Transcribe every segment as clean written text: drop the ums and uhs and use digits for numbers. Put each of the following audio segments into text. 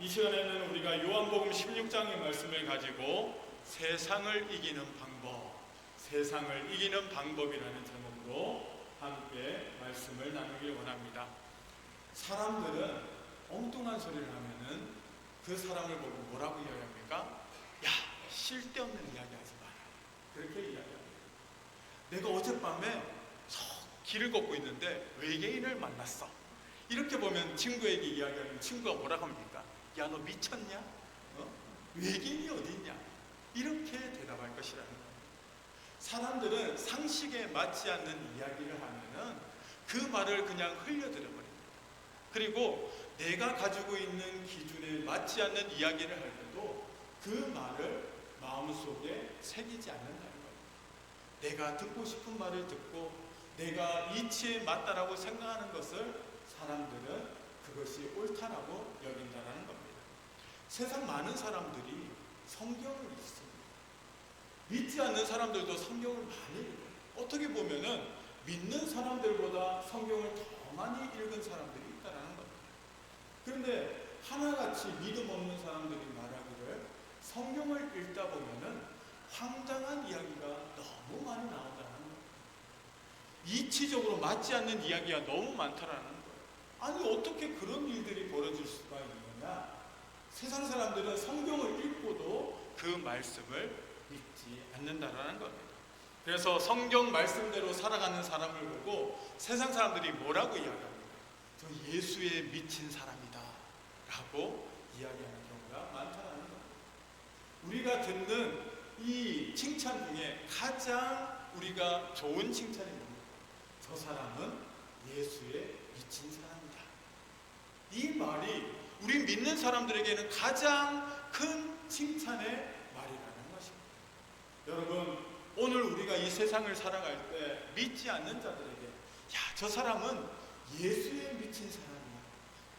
이 시간에는 우리가 요한복음 16장의 말씀을 가지고 세상을 이기는 방법, 세상을 이기는 방법이라는 제목으로 함께 말씀을 나누길 원합니다. 사람들은 엉뚱한 소리를 하면은 그 사람을 보고 뭐라고 이야기합니까? 야, 쓸데없는 이야기 하지 마라. 그렇게 이야기합니다. 내가 어젯밤에 길을 걷고 있는데 외계인을 만났어. 이렇게 보면 친구에게 이야기하면 친구가 뭐라고 합니까? 야, 너 미쳤냐? 외계인이 어디 있냐? 이렇게 대답할 것이라는 겁니다. 사람들은 상식에 맞지 않는 이야기를 하면은 그 말을 그냥 흘려들어 버립니다. 그리고 내가 가지고 있는 기준에 맞지 않는 이야기를 할 때도 그 말을 마음속에 새기지 않는다는 겁니다. 내가 듣고 싶은 말을 듣고 내가 이치에 맞다라고 생각하는 것을 사람들은 그것이 옳다라고 여긴다는 겁니다. 세상 많은 사람들이 성경을 읽습니다. 믿지 않는 사람들도 성경을 많이 읽어요. 어떻게 보면은 믿는 사람들보다 성경을 더 많이 읽은 사람들이 있다는 겁니다. 그런데 하나같이 믿음 없는 사람들이 말하기를 성경을 읽다 보면은 황당한 이야기가 너무 많이 나온다는 겁니다. 이치적으로 맞지 않는 이야기가 너무 많다라는 거예요. 아니, 어떻게 그런 일들이 벌어질 수가 있느냐? 세상 사람들은 성경을 읽고도 그 말씀을 믿지 않는다라는 겁니다. 그래서 성경 말씀대로 살아가는 사람을 보고 세상 사람들이 뭐라고 이야기합니까? 저 예수에 미친 사람이다 라고 이야기하는 경우가 많다는 겁니다. 우리가 듣는 이 칭찬 중에 가장 우리가 좋은 칭찬이 뭡니까? 저 사람은 예수에 미친 사람이다. 이 말이 우리 믿는 사람들에게는 가장 큰 칭찬의 말이라는 것입니다. 여러분, 오늘 우리가 이 세상을 살아갈 때 믿지 않는 자들에게 야, 저 사람은 예수에 미친 사람이야,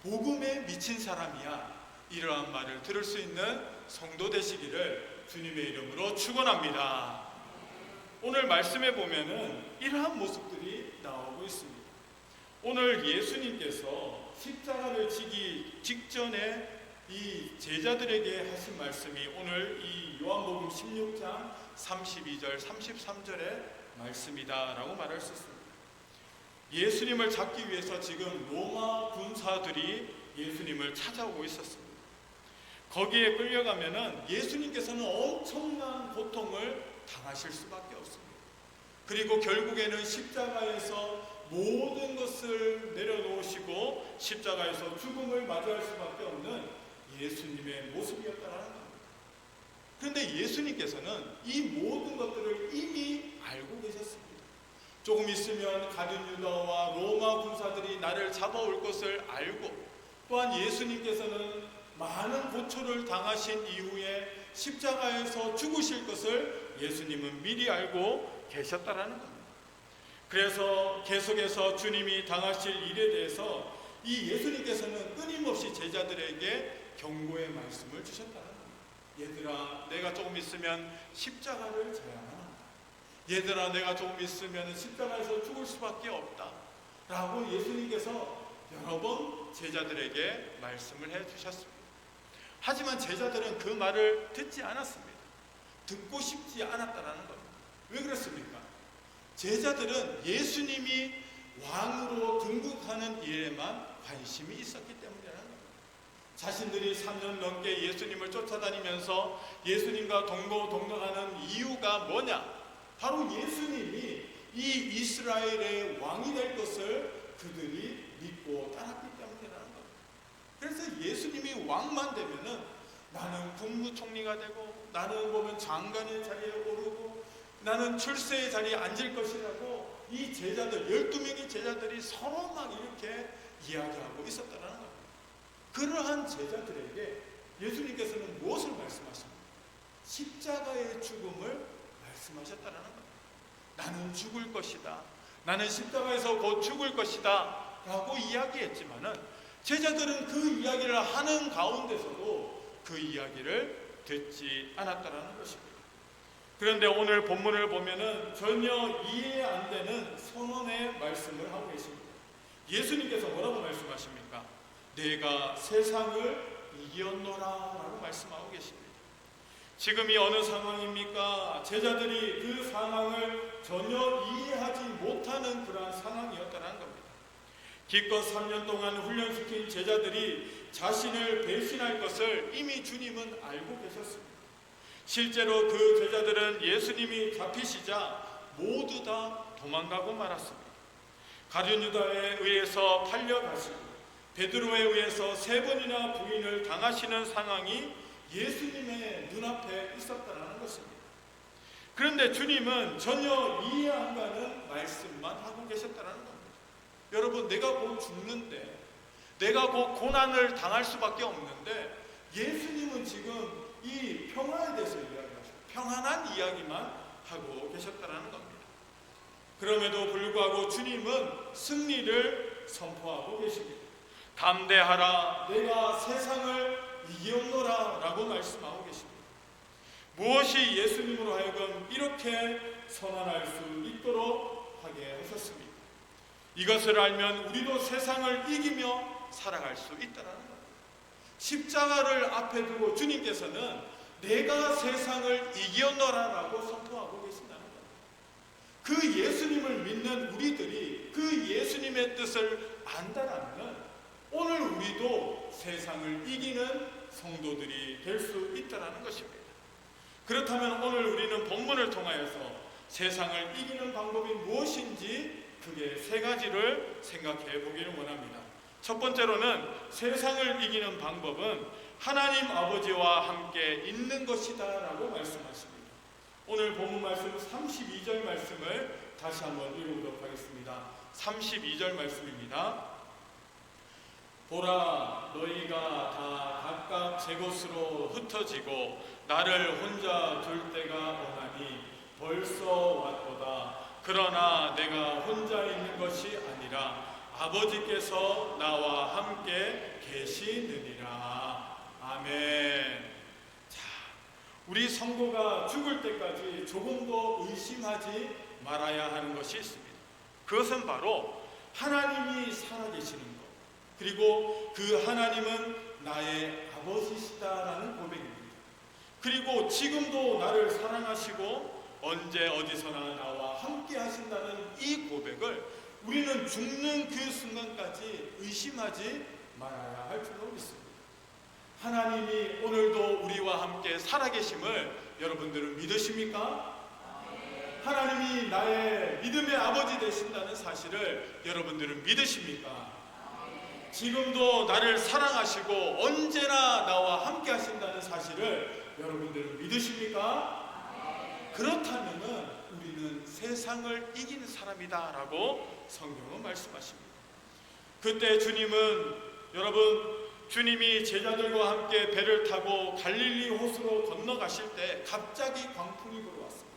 복음에 미친 사람이야, 이러한 말을 들을 수 있는 성도 되시기를 주님의 이름으로 축원합니다. 오늘 말씀에 보면은 이러한 모습들이 나오고 있습니다. 오늘 예수님께서 십자가를 지기 직전에 이 제자들에게 하신 말씀이 오늘 이 요한복음 16장 32절 33절의 말씀이다라고 말할 수 있습니다. 예수님을 잡기 위해서 지금 로마 군사들이 예수님을 찾아오고 있었습니다. 거기에 끌려가면은 예수님께서는 엄청난 고통을 당하실 수밖에 없습니다. 그리고 결국에는 십자가에서 모든 것을 내려놓으시고 십자가에서 죽음을 맞이할 수밖에 없는 예수님의 모습이었다는 겁니다. 그런데 예수님께서는 이 모든 것들을 이미 알고 계셨습니다. 조금 있으면 가룟 유다와 로마 군사들이 나를 잡아올 것을 알고, 또한 예수님께서는 많은 고초를 당하신 이후에 십자가에서 죽으실 것을 예수님은 미리 알고 계셨다라는 겁니다. 그래서 계속해서 주님이 당하실 일에 대해서 이 예수님께서는 끊임없이 제자들에게 경고의 말씀을 주셨다는 겁니다. 얘들아, 내가 조금 있으면 십자가를 져야만 한다. 얘들아, 내가 조금 있으면 십자가에서 죽을 수밖에 없다 라고 예수님께서 여러 번 제자들에게 말씀을 해주셨습니다. 하지만 제자들은 그 말을 듣지 않았습니다. 듣고 싶지 않았다는 겁니다. 왜 그랬습니까? 제자들은 예수님이 왕으로 등극하는 일에만 관심이 있었기 때문이라는 겁니다. 자신들이 3년 넘게 예수님을 쫓아다니면서 예수님과 동거동락하는 이유가 뭐냐? 바로 예수님이 이 이스라엘의 왕이 될 것을 그들이 믿고 따랐기 때문이라는 겁니다. 그래서 예수님이 왕만 되면은 나는 국무총리가 되고, 나는 보면 장관의 자리에 오르고, 나는 출세의 자리에 앉을 것이라고 이 제자들, 12명의 제자들이 서로 막 이렇게 이야기하고 있었다는 겁니다. 그러한 제자들에게 예수님께서는 무엇을 말씀하십니까? 십자가의 죽음을 말씀하셨다는 겁니다. 나는 죽을 것이다, 나는 십자가에서 곧 죽을 것이다 라고 이야기했지만은 제자들은 그 이야기를 하는 가운데서도 그 이야기를 듣지 않았다는 것입니다. 그런데 오늘 본문을 보면은 전혀 이해 안 되는 선언의 말씀을 하고 계십니다. 예수님께서 뭐라고 말씀하십니까? 내가 세상을 이기었노라라고 말씀하고 계십니다. 지금이 어느 상황입니까? 제자들이 그 상황을 전혀 이해하지 못하는 그러한 상황이었다는 겁니다. 기껏 3년 동안 훈련시킨 제자들이 자신을 배신할 것을 이미 주님은 알고 계셨습니다. 실제로 그 제자들은 예수님이 잡히시자 모두 다 도망가고 말았습니다. 가룟 유다에 의해서 팔려가시고 베드로에 의해서 3번이나 부인을 당하시는 상황이 예수님의 눈앞에 있었다는 것입니다. 그런데 주님은 전혀 이해 안 가는 말씀만 하고 계셨다는 겁니다. 여러분, 내가 곧 죽는데, 내가 곧 고난을 당할 수밖에 없는데 예수님은 지금 이 평화에 대해서 이야기하시고 평안한 이야기만 하고 계셨다는 겁니다. 그럼에도 불구하고 주님은 승리를 선포하고 계십니다. 담대하라, 내가 세상을 이기었노라 라고 말씀하고 계십니다. 무엇이 예수님으로 하여금 이렇게 선언할 수 있도록 하게 하셨습니까? 이것을 알면 우리도 세상을 이기며 살아갈 수 있다는 겁니다. 십자가를 앞에 두고 주님께서는 내가 세상을 이기었노라라고 선포하고 계신다는 겁니다. 그 예수님을 믿는 우리들이 그 예수님의 뜻을 안다라면 오늘 우리도 세상을 이기는 성도들이 될 수 있다는 것입니다. 그렇다면 오늘 우리는 본문을 통하여서 세상을 이기는 방법이 무엇인지 크게 3가지를 생각해 보기를 원합니다. 첫 번째로는 세상을 이기는 방법은 하나님 아버지와 함께 있는 것이다 라고 말씀하십니다. 오늘 본문 말씀 32절 말씀을 다시 한번 읽어보도록 하겠습니다. 32절 말씀입니다. 보라, 너희가 다 각각 제 곳으로 흩어지고 나를 혼자 둘 때가 오나니 벌써 왔도다. 그러나 내가 혼자 있는 것이 아니라 아버지께서 나와 함께 계시느니라. 아멘. 자, 우리 성도가 죽을 때까지 조금도 의심하지 말아야 하는 것이 있습니다. 그것은 바로 하나님이 살아계시는 것, 그리고 그 하나님은 나의 아버지시다라는 고백입니다. 그리고 지금도 나를 사랑하시고 언제 어디서나 나와 함께 하신다는 이 고백을 우리는 죽는 그 순간까지 의심하지 말아야 할 줄로 믿습니다. 하나님이 오늘도 우리와 함께 살아계심을 여러분들은 믿으십니까? 하나님이 나의 믿음의 아버지 되신다는 사실을 여러분들은 믿으십니까? 지금도 나를 사랑하시고 언제나 나와 함께 하신다는 사실을 여러분들은 믿으십니까? 그렇다면 우리는 세상을 이기는 사람이다 라고 성경은 말씀하십니다. 그때 주님은, 여러분, 주님이 제자들과 함께 배를 타고 갈릴리 호수로 건너가실 때 갑자기 광풍이 불어왔습니다.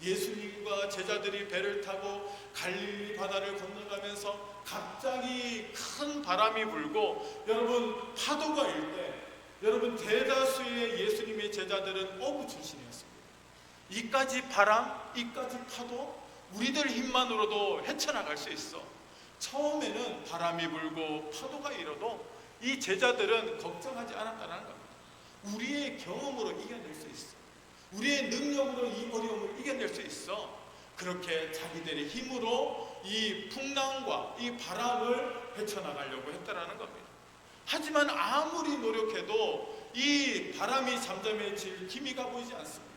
예수님과 제자들이 배를 타고 갈릴리 바다를 건너가면서 갑자기 큰 바람이 불고, 여러분, 파도가 일 때 여러분 대다수의 예수님의 제자들은 어부 출신이었습니다. 이까지 바람, 이까지 파도, 우리들 힘만으로도 헤쳐나갈 수 있어. 처음에는 바람이 불고 파도가 일어도 이 제자들은 걱정하지 않았다는 겁니다. 우리의 경험으로 이겨낼 수 있어. 우리의 능력으로 이 어려움을 이겨낼 수 있어. 그렇게 자기들의 힘으로 이 풍랑과 이 바람을 헤쳐나가려고 했다는 겁니다. 하지만 아무리 노력해도 이 바람이 잠잠해질 기미가 보이지 않습니다.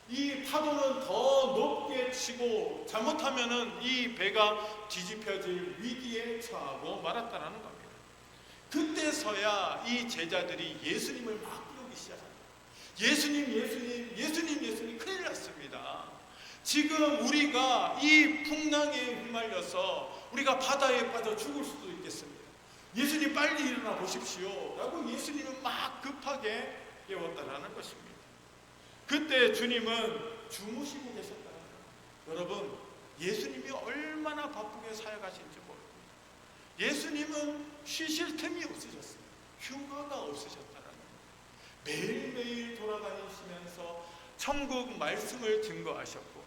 이 파도는 더 높게 치고 잘못하면은 이 배가 뒤집혀질 위기에 처하고 말았다는 겁니다. 그때서야 이 제자들이 예수님을 막 부르기 시작합니다. 예수님, 예수님, 예수님, 예수님, 큰일 났습니다. 지금 우리가 이 풍랑에 휘말려서 우리가 바다에 빠져 죽을 수도 있겠습니다. 예수님 빨리 일어나 보십시오 라고 예수님은 막 급하게 깨웠다는 것입니다. 그때 주님은 주무시고 계셨다는 거예요. 여러분, 예수님이 얼마나 바쁘게 사역하신지 모릅니다. 예수님은 쉬실 틈이 없으셨어요. 휴가가 없으셨다는 거예요. 매일매일 돌아다니시면서 천국 말씀을 증거하셨고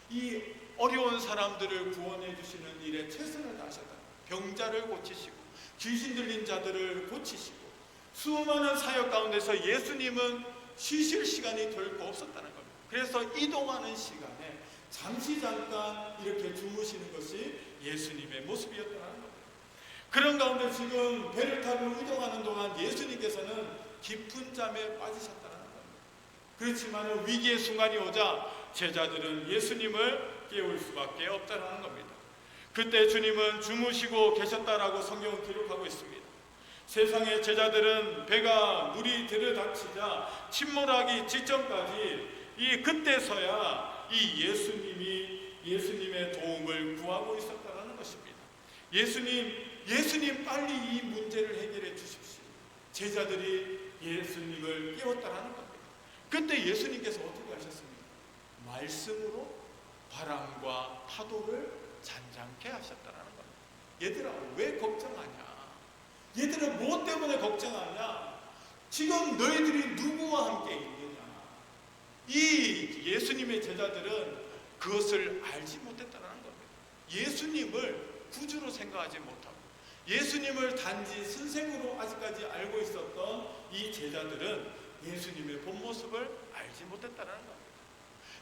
이 어려운 사람들을 구원해 주시는 일에 최선을 다하셨다. 병자를 고치시고 귀신 들린 자들을 고치시고 수많은 사역 가운데서 예수님은 쉬실 시간이 결코 없었다는 겁니다. 그래서 이동하는 시간에 잠시 잠깐 이렇게 주무시는 것이 예수님의 모습이었다는 겁니다. 그런 가운데 지금 배를 타고 이동하는 동안 예수님께서는 깊은 잠에 빠지셨다는 겁니다. 그렇지만 위기의 순간이 오자 제자들은 예수님을 깨울 수밖에 없다는 겁니다. 그때 주님은 주무시고 계셨다라고 성경은 기록하고 있습니다. 세상의 제자들은 배가 물이 들여닥치자 침몰하기 직전까지 그때서야 이 예수님의 도움을 구하고 있었다는 것입니다. 예수님 빨리 이 문제를 해결해 주십시오. 제자들이 예수님을 깨웠다는 겁니다. 그때 예수님께서 어떻게 하셨습니까? 말씀으로 바람과 파도를 잔잔케 하셨다는 겁니다. 얘들아, 왜 걱정하냐? 얘들아, 무엇 때문에 걱정하냐? 지금 너희들이 누구와 함께 있느냐? 이 예수님의 제자들은 그것을 알지 못했다는 겁니다. 예수님을 구주로 생각하지 못하고 예수님을 단지 선생으로 아직까지 알고 있었던 이 제자들은 예수님의 본 모습을 알지 못했다는 겁니다.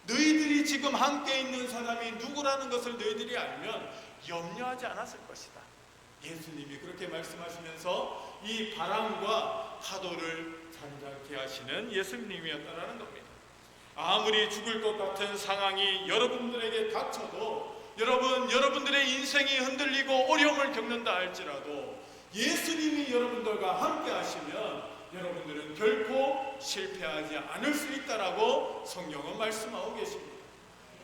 너희들이 지금 함께 있는 사람이 누구라는 것을 너희들이 알면 염려하지 않았을 것이다. 예수님이 그렇게 말씀하시면서 이 바람과 파도를 잔잔케 하시는 예수님이었다는 겁니다. 아무리 죽을 것 같은 상황이 여러분들에게 닥쳐도 여러분들의 인생이 흔들리고 어려움을 겪는다 할지라도 예수님이 여러분들과 함께 하시면 여러분들은 결코 실패하지 않을 수 있다라고 성경은 말씀하고 계십니다.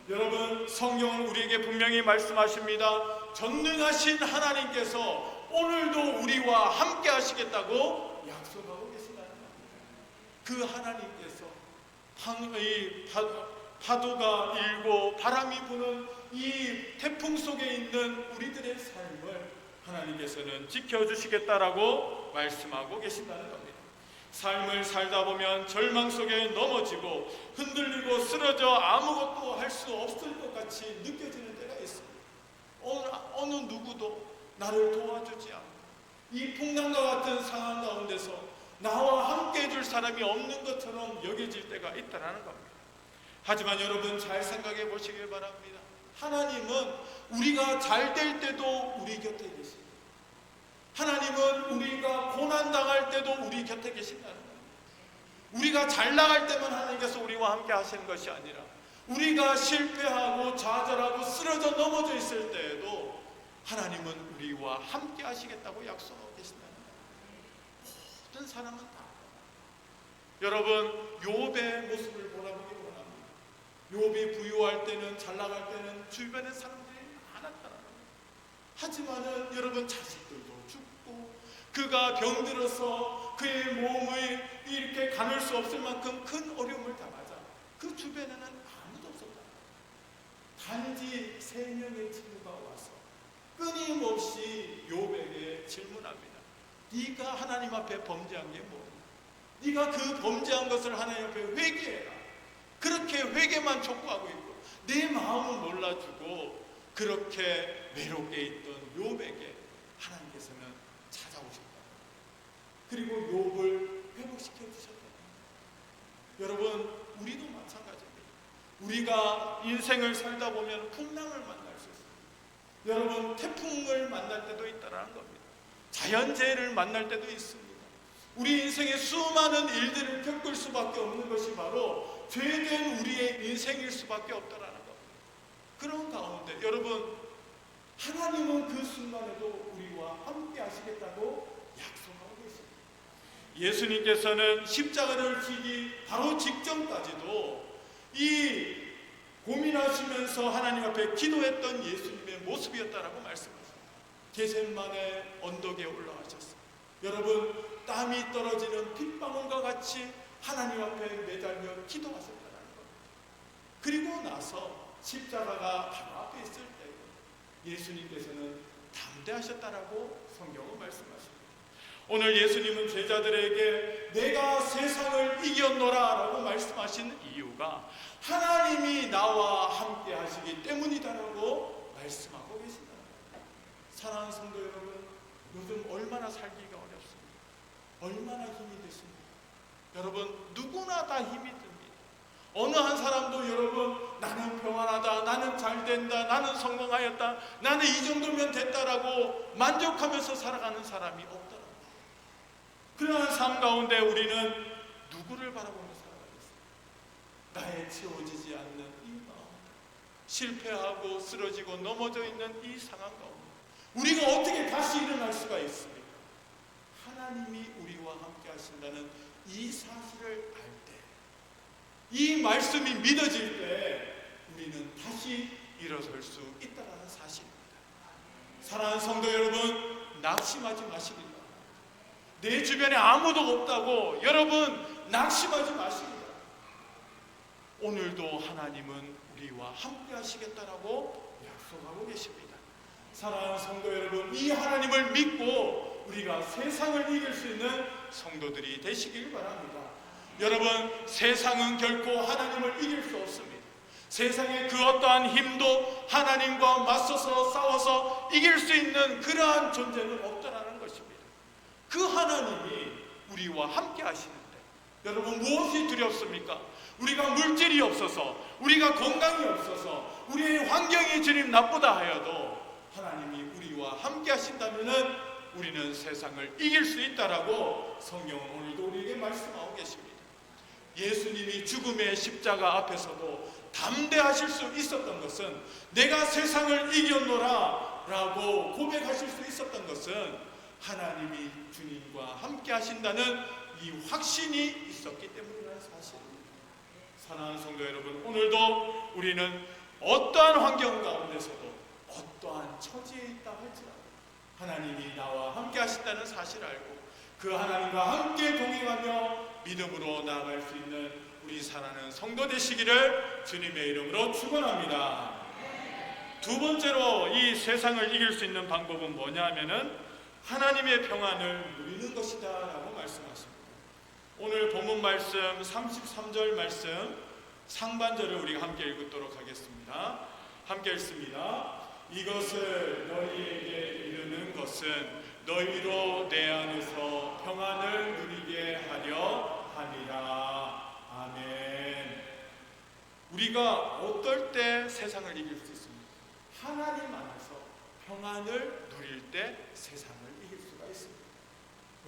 여러분, 성경은 우리에게 분명히 말씀하십니다. 전능하신 하나님께서 오늘도 우리와 함께 하시겠다고 약속하고 계신다는 겁니다. 그 하나님께서 파도가 일고 바람이 부는 이 태풍 속에 있는 우리들의 삶을 하나님께서는 지켜주시겠다라고 말씀하고 계신다는 겁니다. 삶을 살다 보면 절망 속에 넘어지고 흔들리고 쓰러져 아무것도 할 수 없을 것 같이 느껴지는 때가 있습니다. 어느 누구도 나를 도와주지 않고 이 풍랑과 같은 상황 가운데서 나와 함께 해줄 사람이 없는 것처럼 여겨질 때가 있다는 겁니다. 하지만 여러분, 잘 생각해 보시길 바랍니다. 하나님은 우리가 잘 될 때도 우리 곁에 계십니다. 하나님은 우리가 고난당할 때도 우리 곁에 계신다는 겁니다. 우리가 잘 나갈 때만 하나님께서 우리와 함께 하시는 것이 아니라 우리가 실패하고 좌절하고 쓰러져 넘어져 있을 때에도 하나님은 우리와 함께 하시겠다고 약속하고 계신다는 겁니다. 모든 사람은 다. 여러분, 욥의 모습을 보라보기 원합니다. 욥이 부유할 때는, 잘 나갈 때는 주변에 사람들이 많았다는 겁니다. 하지만은 여러분, 자식들도 죽고 그가 병들어서 그의 몸을 이렇게 가눌 수 없을 만큼 큰 어려움을 당하자 그 주변에는 아무도 없었다. 단지 3명의 친구가 와서 끊임없이 욥에게 질문합니다. 네가 하나님 앞에 범죄한 게 뭐냐? 네가 그 범죄한 것을 하나님 앞에 회개해라. 그렇게 회개만 촉구하고 있고 내 마음을 몰라주고 그렇게 외롭게 있던 욥에게 하나님께서는 찾아오셨다. 그리고 욥을 회복시켜 주셨다. 여러분, 우리도 마찬가지입니다. 우리가 인생을 살다 보면 풍랑을 만날 수 있습니다. 여러분, 태풍을 만날 때도 있다는 겁니다. 자연재해를 만날 때도 있습니다. 우리 인생에 수많은 일들을 겪을 수밖에 없는 것이 바로 죄된 우리의 인생일 수밖에 없다는 겁니다. 그런 가운데 여러분, 하나님은 그 순간에도 우리와 함께 하시겠다고 약속하고 계십니다. 예수님께서는 십자가를 지기 바로 직전까지도 이 고민하시면서 하나님 앞에 기도했던 예수님의 모습이었다라고 말씀하십니다. 겟세마네 언덕에 올라가셨습니다. 여러분, 땀이 떨어지는 빗방울과 같이 하나님 앞에 매달려 기도하셨다는 겁니다. 그리고 나서 십자가가 바로 앞에 있을 때 예수님께서는 담대하셨다라고 성경은 말씀하십니다. 오늘 예수님은 제자들에게 내가 세상을 이겼노라 라고 말씀하신 이유가 하나님이 나와 함께 하시기 때문이다라고 말씀하고 계신다. 사랑하는 성도 여러분, 요즘 얼마나 살기가 어렵습니다. 얼마나 힘이 됐습니까? 여러분, 누구나 다 힘이 듭니다. 어느 한 사람도 여러분, 나는 평안하다, 나는 잘된다, 나는 성공하였다, 나는 이 정도면 됐다라고 만족하면서 살아가는 사람이 없더라고요. 그러한 삶 가운데 우리는 누구를 바라보며 살아가겠습니까? 나의 채워지지 않는 이 마음, 실패하고 쓰러지고 넘어져 있는 이 상황 가운데 우리가 어떻게 다시 일어날 수가 있습니까? 하나님이 우리와 함께 하신다는 이 사실을 알 때, 이 말씀이 믿어질 때 우리는 다시 일어설 수 있다는 사실입니다. 사랑하는 성도 여러분, 낙심하지 마시기 바랍니다. 내 주변에 아무도 없다고 여러분 낙심하지 마시기 바랍니다. 오늘도 하나님은 우리와 함께 하시겠다라고 약속하고 계십니다. 사랑하는 성도 여러분, 이 하나님을 믿고 우리가 세상을 이길 수 있는 성도들이 되시길 바랍니다. 여러분, 세상은 결코 하나님을 이길 수 없습니다. 세상의 그 어떠한 힘도 하나님과 맞서서 싸워서 이길 수 있는 그러한 존재는 없다라는 것입니다. 그 하나님이 우리와 함께 하시는데 여러분, 무엇이 두렵습니까? 우리가 물질이 없어서, 우리가 건강이 없어서, 우리의 환경이 주님 나쁘다 하여도 하나님이 우리와 함께 하신다면 우리는 세상을 이길 수 있다라고 성경은 오늘도 우리에게 말씀하고 계십니다. 예수님이 죽음의 십자가 앞에서도 담대하실 수 있었던 것은, 내가 세상을 이겼노라 라고 고백하실 수 있었던 것은 하나님이 주님과 함께 하신다는 이 확신이 있었기 때문이라는 사실입니다. 사랑하는 성도 여러분, 오늘도 우리는 어떠한 환경 가운데서도 어떠한 처지에 있다 할지라도 하나님이 나와 함께 하신다는 사실을 알고 그 하나님과 함께 동행하며 믿음으로 나아갈 수 있는 우리 사랑하는 성도 되시기를 주님의 이름으로 축원합니다. 두 번째로 이 세상을 이길 수 있는 방법은 뭐냐 하면은 하나님의 평안을 누리는 것이다 라고 말씀하십니다. 오늘 본문 말씀 33절 말씀 상반절을 우리가 함께 읽도록 하겠습니다. 함께 읽습니다. 이것을 너희에게 이르는 것은 너희로 내 안에서 평안을 누리게 하려 함이라. 아멘. 우리가 어떨 때 세상을 이길 수 있습니까? 하나님 안에서 평안을 누릴 때 세상을 이길 수가 있습니다.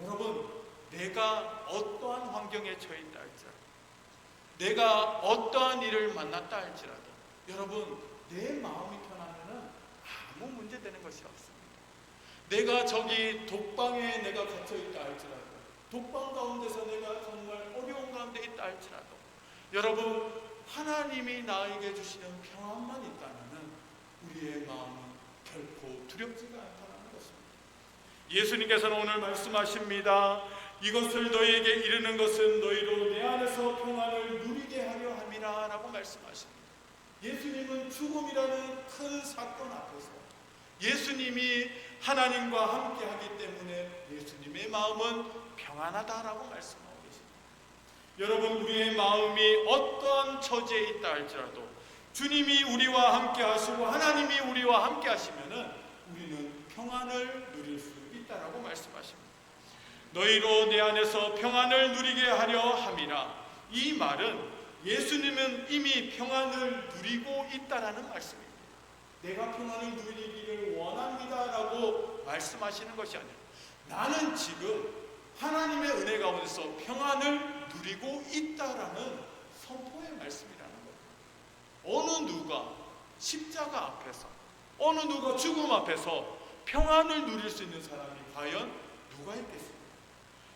여러분, 내가 어떠한 환경에 처해 있다 할지라도, 내가 어떠한 일을 만났다 할지라도 여러분, 내 마음이 편하면은 아무 문제 되는 것이 없습니다. 내가 저기 독방에 내가 갇혀 있다 할지라도, 독방 가운데서 내가 정말 어려운 가운데 있다 할지라도 여러분, 하나님이 나에게 주시는 평안만 있다면 우리의 마음은 결코 두렵지가 않다는 것입니다. 예수님께서는 오늘 말씀하십니다. 이것을 너희에게 이르는 것은 너희로 내 안에서 평안을 누리게 하려 함이라 라고 말씀하십니다. 예수님은 죽음이라는 큰 사건 앞에서 예수님이 하나님과 함께 하기 때문에 예수님의 마음은 평안하다라고 말씀하고 계십니다. 여러분, 우리의 마음이 어떠한 처지에 있다 할지라도 주님이 우리와 함께 하시고 하나님이 우리와 함께 하시면은 우리는 평안을 누릴 수 있다라고 말씀하십니다. 너희로 내 안에서 평안을 누리게 하려 함이라. 이 말은 예수님은 이미 평안을 누리고 있다라는 말씀입니다. 내가 평안을 누리기를 원합니다라고 말씀하시는 것이 아니라 나는 지금 하나님의 은혜 가운데서 평안을 누리고 있다라는 선포의 말씀이라는 거예요. 어느 누가 십자가 앞에서, 어느 누가 죽음 앞에서 평안을 누릴 수 있는 사람이 과연 누가 있겠습니까?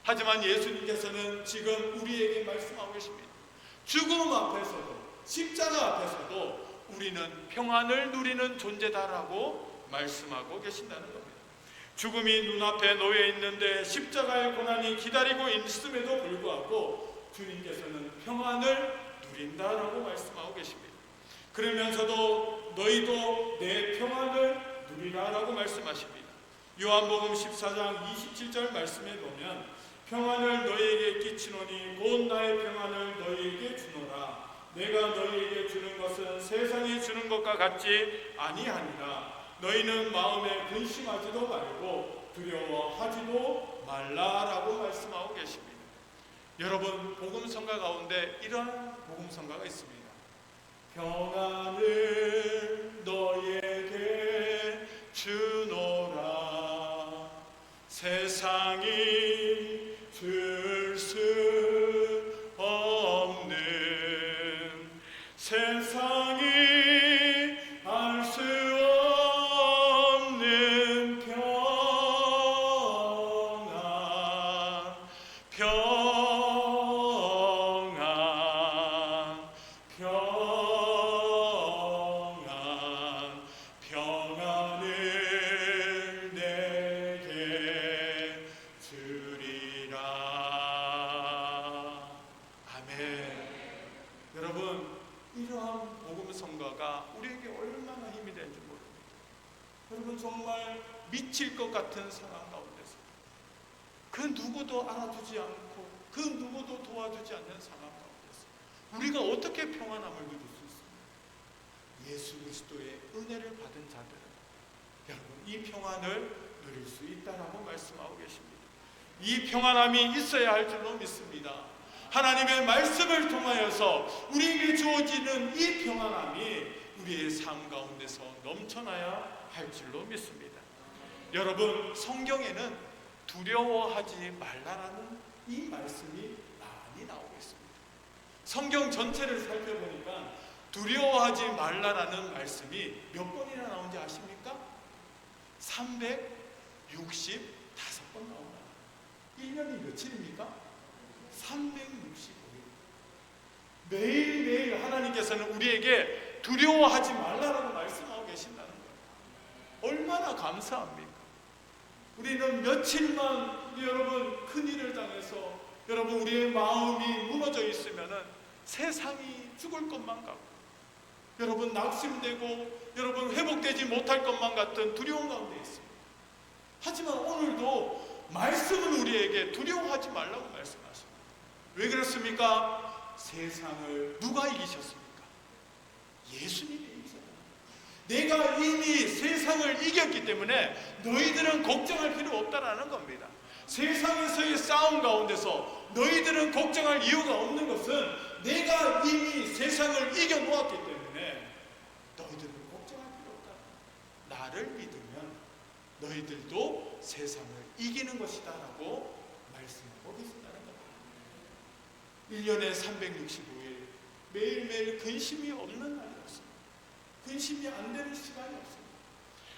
하지만 예수님께서는 지금 우리에게 말씀하고 계십니다. 죽음 앞에서도, 십자가 앞에서도 우리는 평안을 누리는 존재다라고 말씀하고 계신다는 겁니다. 죽음이 눈앞에 놓여 있는데 십자가의 고난이 기다리고 있음에도 불구하고 주님께서는 평안을 누린다라고 말씀하고 계십니다. 그러면서도 너희도 내 평안을 누리라라고 말씀하십니다. 요한복음 14장 27절 말씀에 보면 평안을 너희에게 끼치노니 곧 나의 평안을 너희에게 주노라. 내가 너희에게 주는 것은 세상에 주는 것과 같지 아니하니라. 너희는 마음에 근심하지도 말고 두려워하지도 말라라고 말씀하고 계십니다. 여러분, 복음성가 가운데 이러한 복음성가가 있습니다. 평안을 너에게 주노라 세상이 줄 수 없는 세상이 알 수 없는 평안 평안을 내게 주리라. 아멘. 여러분, 이러한 복음성가가 우리에게 얼마나 힘이 되는지 모릅니다. 여러분, 정말 미칠 것 같은 상황 가운데서 그 누구도 알아주지 않고 그 누구도 도와주지 않는 상황 가운데서 우리가 어떻게 평안함을 누릴 수 있습니까? 예수 그리스도의 은혜를 받은 자들은 여러분, 이 평안을 누릴 수 있다라고 말씀하고 계십니다. 이 평안함이 있어야 할 줄로 믿습니다. 하나님의 말씀을 통하여서 우리에게 주어지는 이 평안함이 우리의 삶 가운데서 넘쳐나야 할 줄로 믿습니다. 여러분, 성경에는 두려워하지 말라라는 이 말씀이 많이 나오고 있습니다. 성경 전체를 살펴보니까 두려워하지 말라라는 말씀이 몇 번이나 나오는지 아십니까? 365번 나온다. 1년이 며칠입니까? 365일. 매일매일 하나님께서는 우리에게 두려워하지 말라라고 말씀하고 계신다는 거예요. 얼마나 감사합니까? 우리는 며칠만 여러분 큰일을 당해서 여러분 우리의 마음이 무너져 있으면은 세상이 죽을 것만 같고 여러분 낙심되고 여러분 회복되지 못할 것만 같은 두려움 가운데 있습니다. 하지만 오늘도 말씀은 우리에게 두려워하지 말라고 말씀하십니다. 왜 그렇습니까? 세상을 누가 이기셨습니까? 예수님이 이기셨다. 내가 이미 세상을 이겼기 때문에 너희들은 걱정할 필요 없다라는 겁니다. 세상에서의 싸움 가운데서 너희들은 걱정할 이유가 없는 것은 내가 이미 세상을 이겨놓았기 때문에 너희들은 걱정할 필요 없다. 나를 믿으면 너희들도 세상을 이기는 것이다 라고 말씀하고 계신다는 겁니다. 1년에 365일 매일매일 근심이 없는 날이었습니다. 근심이 안 되는 시간이 없습니다.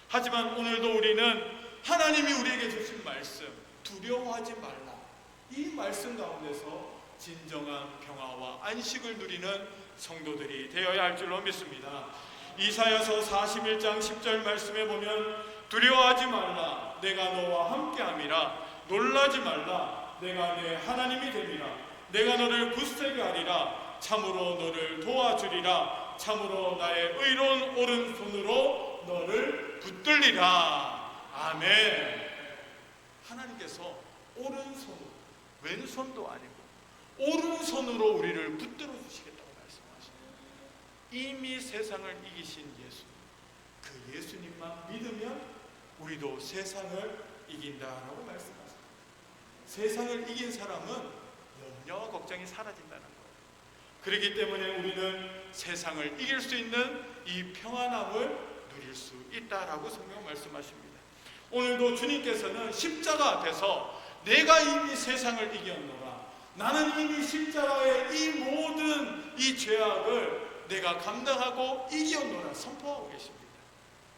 하지만 오늘도 우리는 하나님이 우리에게 주신 말씀 두려워하지 말라, 이 말씀 가운데서 진정한 평화와 안식을 누리는 성도들이 되어야 할 줄로 믿습니다. 이사야서 41장 10절 말씀에 보면 두려워하지 말라, 내가 너와 함께함이라. 놀라지 말라, 내가 내 하나님이 됨이라. 내가 너를 굳세게 하리라. 참으로 너를 도와주리라. 참으로 나의 의로운 오른손으로 너를 붙들리라. 아멘. 하나님께서 오른손으로, 왼손도 아니고 오른손으로 우리를 붙들어 주시겠다고 말씀하십니다. 이미 세상을 이기신 예수, 그 예수님만 믿으면 우리도 세상을 이긴다라고 말씀하십니다. 세상을 이긴 사람은 염려와 걱정이 사라진다는 거예요. 그렇기 때문에 우리는 세상을 이길 수 있는 이 평안함을 누릴 수 있다라고 성경 말씀하십니다. 오늘도 주님께서는 십자가 앞에서 내가 이미 세상을 이겼노라, 나는 이미 십자가의 이 모든 이 죄악을 내가 감당하고 이겼노라 선포하고 계십니다.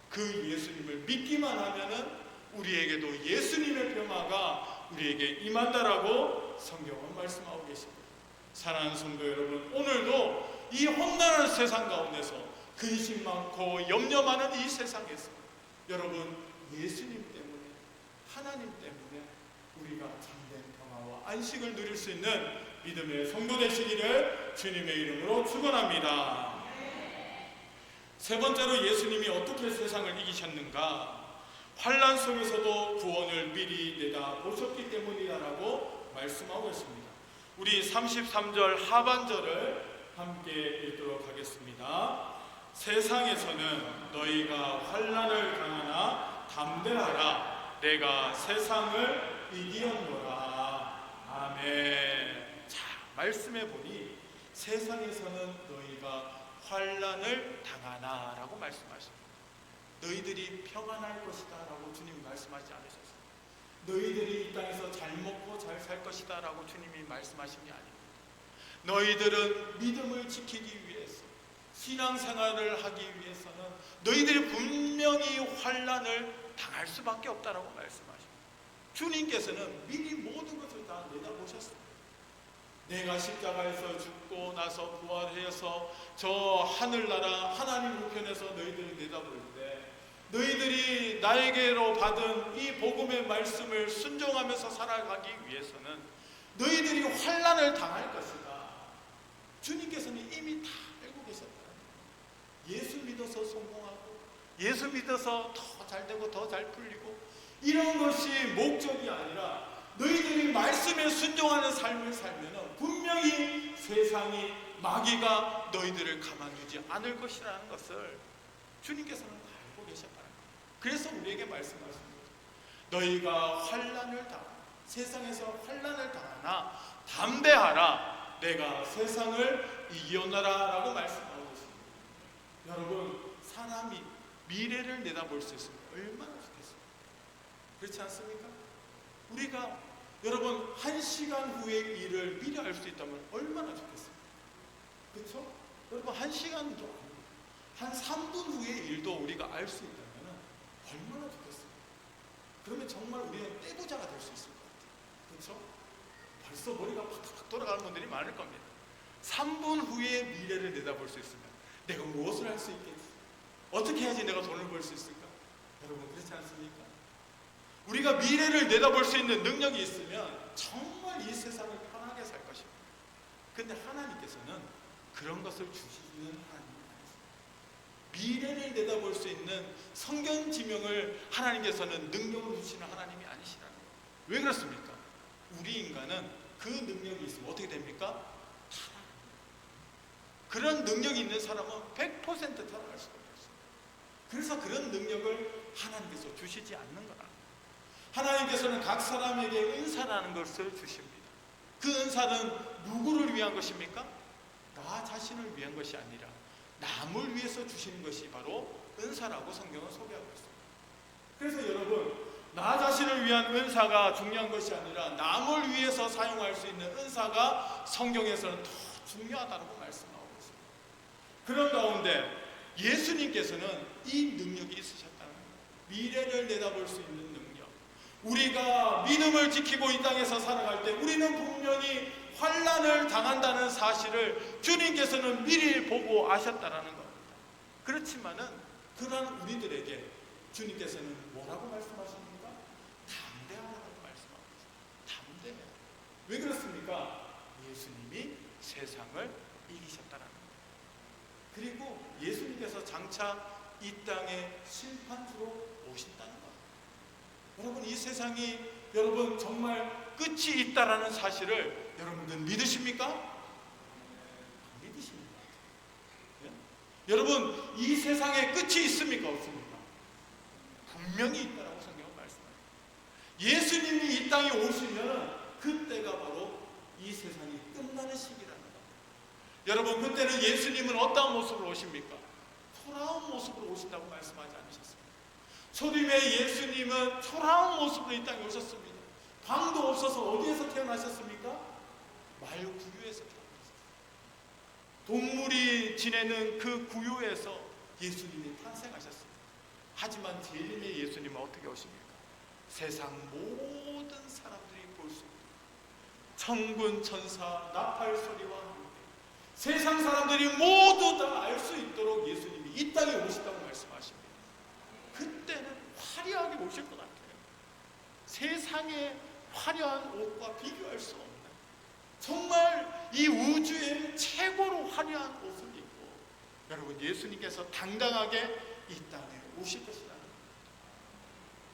그 예수님을 믿기만 하면은 우리에게도 예수님의 평화가 우리에게 임한다라고 성경은 말씀하고 계십니다. 사랑하는 성도 여러분, 오늘도 이 험난한 세상 가운데서 근심 많고 염려 많은 이 세상에서 여러분 예수님 때문에, 하나님 때문에 우리가 참된 평화와 안식을 누릴 수 있는 믿음의 성도 되시기를 주님의 이름으로 축원합니다. 세 번째로 예수님이 어떻게 세상을 이기셨는가? 환난 속에서도 구원을 미리 내다보셨기 때문이다라고 말씀하고 있습니다. 우리 33절 하반절을 함께 읽도록 하겠습니다. 세상에서는 너희가 환난을 당하나 담대하라. 내가 세상을 이기었노라. 아멘. 자, 말씀해 보니 세상에서는 너희가 환난을 당하나 라고 말씀하십니다. 너희들이 평안할 것이다 라고 주님이 말씀하지 않으셨어요. 너희들이 이 땅에서 잘 먹고 잘 살 것이다 라고 주님이 말씀하신 게 아닙니다. 너희들은 믿음을 지키기 위해서, 신앙생활을 하기 위해서는 너희들이 분명히 환난을 당할 수밖에 없다라고 말씀하십니다. 주님께서는 미리 모든 것을 다 내다보셨습니다. 내가 십자가에서 죽고 나서 부활해서 저 하늘나라 하나님 우편에서 너희들을 내다볼 때 너희들이 나에게로 받은 이 복음의 말씀을 순종하면서 살아가기 위해서는 너희들이 환난을 당할 것이다. 주님께서는 이미 다 알고 계셨다. 예수 믿어서 성공하고 예수 믿어서 더 잘 되고 더 잘 풀리고 이런 것이 목적이 아니라 너희들이 말씀에 순종하는 삶을 살면 분명히 세상이 마귀가 너희들을 가만두지 않을 것이라는 것을 주님께서는 알고 계셨다는 거예요. 그래서 우리에게 말씀하시는 거죠. 너희가 환난을 당하나, 세상에서 환난을 당하나 담대하라, 내가 세상을 이겨노라 라고 말씀하고 있습니다. 여러분, 사람이 미래를 내다볼 수 있으면 얼마나 좋겠습니까? 그렇지 않습니까? 우리가 여러분 1시간 후의 일을 미리 알 수 있다면 얼마나 좋겠습니까? 그렇죠? 여러분 1시간도 아니고 한 3분 후의 일도 우리가 알 수 있다면 얼마나 좋겠습니까? 그러면 정말 우리는 떼부자가 될 수 있을 것 같아요. 그렇죠? 벌써 머리가 팍팍 돌아가는 분들이 많을 겁니다. 3분 후의 미래를 내다볼 수 있으면 내가 무엇을 할 수 있겠지? 어떻게 해야지 내가 돈을 벌 수 있을까? 여러분 그렇지 않습니까? 우리가 미래를 내다볼 수 있는 능력이 있으면 정말 이 세상을 편하게 살 것입니다. 근데 하나님께서는 그런 것을 주시는 하나님이 아니십니다. 미래를 내다볼 수 있는 성경 지명을 하나님께서는 능력으로 주시는 하나님이 아니시라는 거예요. 왜 그렇습니까? 우리 인간은 그 능력이 있으면 어떻게 됩니까? 그런 능력이 있는 사람은 100% 타락할 수가 없어요. 그래서 그런 능력을 하나님께서 주시지 않는 거라. 하나님께서는 각 사람에게 은사라는 것을 주십니다. 그 은사는 누구를 위한 것입니까? 나 자신을 위한 것이 아니라 남을 위해서 주시는 것이 바로 은사라고 성경은 소개하고 있습니다. 그래서 여러분, 나 자신을 위한 은사가 중요한 것이 아니라 남을 위해서 사용할 수 있는 은사가 성경에서는 더 중요하다고 말씀하고 있습니다. 그런 가운데 예수님께서는 이 능력이 있으셨다는 거예요. 미래를 내다볼 수 있는 능력. 우리가 믿음을 지키고 이 땅에서 살아갈 때 우리는 분명히 환난을 당한다는 사실을 주님께서는 미리 보고 아셨다라는 겁니다. 그렇지만은 그러한 우리들에게 주님께서는 뭐라고 말씀하십니까? 담대하라고 말씀하고 있습니다. 담대해. 왜 그렇습니까? 예수님이 세상을 이기셨다라는 겁니다. 그리고 예수님께서 장차 이 땅에 심판주로 오신다는 겁니다. 여러분, 이 세상이 여러분 정말 끝이 있다라는 사실을 여러분들 믿으십니까? 안 믿으십니까? 예? 여러분, 이 세상에 끝이 있습니까? 없습니까? 분명히 있다라고 성경은 말씀합니다. 예수님이 이 땅에 오시면 그때가 바로 이 세상이 끝나는 시기라는 겁니다. 여러분, 그때는 예수님은 어떤 모습으로 오십니까? 초라한 모습으로 오신다고 말씀하지 않으셨습니까? 초림의 예수님은 초라한 모습으로 이 땅에 오셨습니다. 방도 없어서 어디에서 태어나셨습니까? 말구유에서 태어나셨습니다. 동물이 지내는 그 구유에서 예수님이 탄생하셨습니다. 하지만 재림의 예수님은 어떻게 오십니까? 세상 모든 사람들이 볼 수 있도록 천군 천사 나팔 소리와 함께 세상 사람들이 모두 다 알 수 있도록 예수님이 이 땅에 오신다고 말씀하십니다. 그때는 화려하게 오실 것 같아요. 세상의 화려한 옷과 비교할 수 없는, 정말 이 우주의 최고로 화려한 옷을 입고 여러분 예수님께서 당당하게 이 땅에 오실 것이라는 겁니다.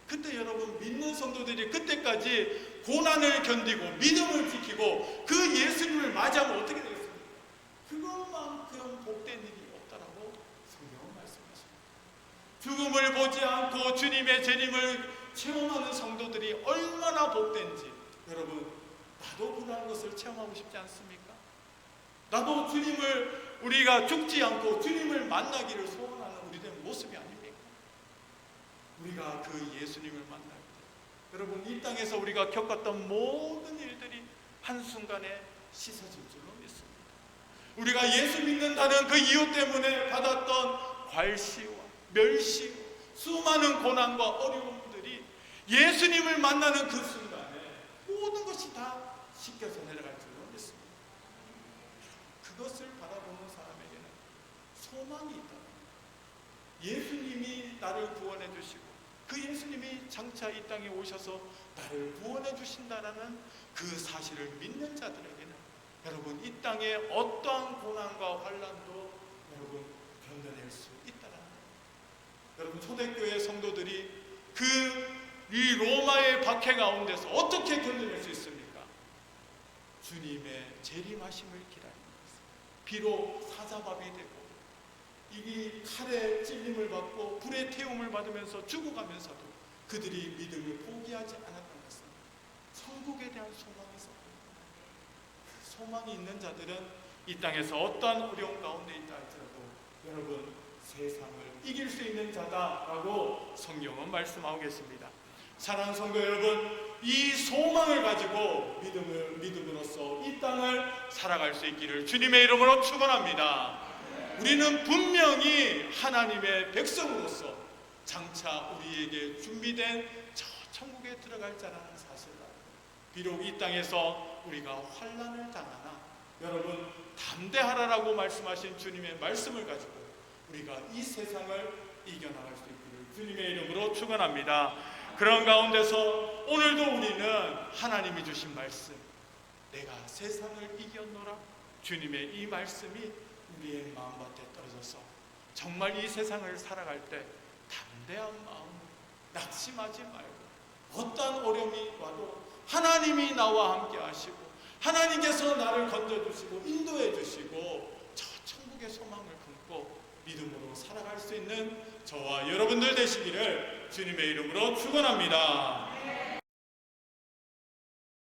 그때 여러분 믿는 성도들이 그때까지 고난을 견디고 믿음을 지키고 그 예수님을 맞이하면 어떻게 되겠습니까? 그것만큼 복된 일이 없다라고 성경은 말씀하십니다. 죽음을 보지 않고 주님의 재림을 체험하는 성도들이 얼마나 복된지 여러분, 나도 그러한 것을 체험하고 싶지 않습니까? 나도 주님을, 우리가 죽지 않고 주님을 만나기를 소원하는 우리들의 모습이 아닙니까? 우리가 그 예수님을 만날 때 여러분, 이 땅에서 우리가 겪었던 모든 일들이 한순간에 씻어질 줄로 믿습니다. 우리가 예수 믿는다는 그 이유 때문에 받았던 괄시와 멸시와 수많은 고난과 어려움들이 예수님을 만나는 그 순간에 모든 것이 다 씻겨서 내려갈 줄로 믿습니다. 그것을 바라보는 사람에게는 소망이 있다. 예수님이 나를 구원해 주시고 그 예수님이 장차 이 땅에 오셔서 나를 구원해 주신다라는 그 사실을 믿는 자들에게는 여러분, 이 땅에 어떠한 고난과 환난도 여러분 견뎌낼 수 있다라는 거예요. 여러분, 초대교회 성도들이 이 로마의 박해 가운데서 어떻게 견뎌낼 수 있습니까? 주님의 재림하심을 기다리는 것입니다. 비록 사자밥이 되고 이 칼에 찔림을 받고 불의 태움을 받으면서 죽어가면서도 그들이 믿음을 포기하지 않았던 것은 천국에 대한 소망이 있었습니다. 그 소망이 있는 자들은 이 땅에서 어떠한 어려움 가운데 있다 할지라도 여러분, 세상을 이길 수 있는 자다라고 성경은 말씀하고 계십니다. 사랑하는 성도 여러분, 이 소망을 가지고 믿음으로써 이 땅을 살아갈 수 있기를 주님의 이름으로 축원합니다. 우리는 분명히 하나님의 백성으로서 장차 우리에게 준비된 저 천국에 들어갈 자라는 사실을 알고, 비록 이 땅에서 우리가 환난을 당하나 여러분, 담대하라라고 말씀하신 주님의 말씀을 가지고 우리가 이 세상을 이겨나갈 수 있기를 주님의 이름으로 축원합니다. 그런 가운데서 오늘도 우리는 하나님이 주신 말씀, 내가 세상을 이겼노라, 주님의 이 말씀이 우리의 마음밭에 떨어져서 정말 이 세상을 살아갈 때 담대한 마음, 낙심하지 말고 어떠한 어려움이 와도 하나님이 나와 함께 하시고 하나님께서 나를 건져주시고 인도해 주시고 저 천국의 소망을 품고 믿음으로 살아갈 수 있는 저와 여러분들 되시기를 주님의 이름으로 축원합니다.